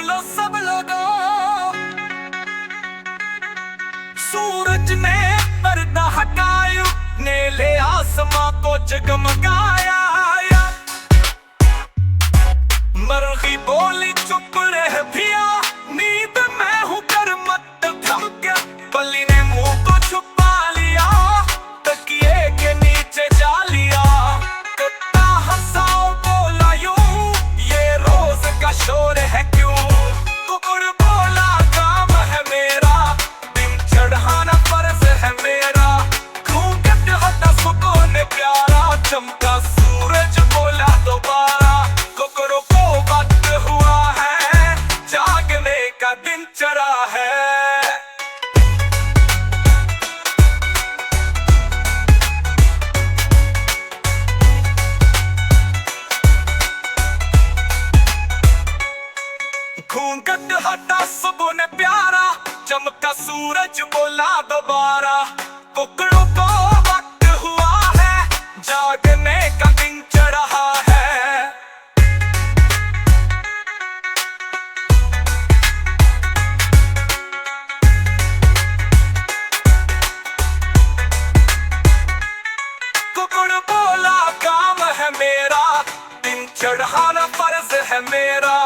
निकलो सब लोगों। सूरज ने पर्दा हटाया, नीले आसमां को जगमगाया। मरगी बोली चुप रह भिया, नींद में हूँ कर मत थमके। बल्ली ने मुंह को छुपा लिया, तकिए के नीचे जा लिया। कुत्ता हंसा और बोला यूं, ये रोज का शोर है क्यों। कुकुर बोला काम है मेरा, दिन चढ़ाना फर्ज है मेरा। घूंघट हटा सुकून प्यारा, चमका सूरज बोला दोबारा। कुकुर को वक्त हुआ है, जागने का दिन चढ़ा है। घूंघट हटा सुकून प्यारा, चमका सूरज बोला दोबारा। कुकड़ों को वक्त हुआ है, जागने का दिन चढ़ा है। कुकड़ बोला काम है मेरा, दिन चढ़ाना फर्ज है मेरा।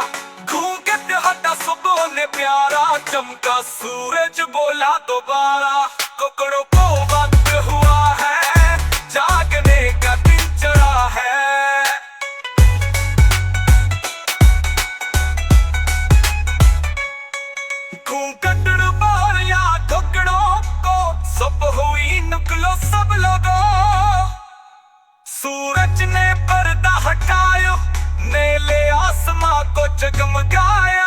घूंघट हटा सुकून प्यारा, चमका सूरज बोला दोबारा। कुकड़ों को वक्त हुआ है, जागने का दिन चढ़ा है। घूंघट बोलिया कुकड़ों को, सब हुई निकलो सब लोगों। सूरज ने पर्दा हटाया, नीले आसमां को जगमगाया।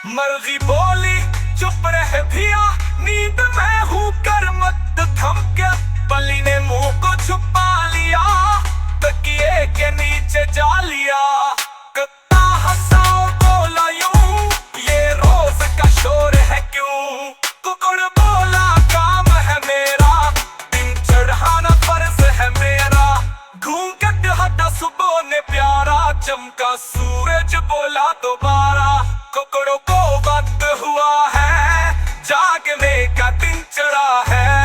मरगी बोली चुप रह भिया, नींद में हूँ कर मत थमके। बल्ली ने मुंह को छुपा लिया, तकिए के नीचे जा लिया। कुत्ता हंसा और बोला यूं, ये रोज का शोर है क्यों। कुकुर बोला काम है मेरा, दिन चढ़ाना फर्ज है मेरा। घूंघट हटा सुकून प्यारा, चमका सूरज बोला दोबारा। कुकड़ों को वक्त हुआ है, जागने का दिन चढ़ा है।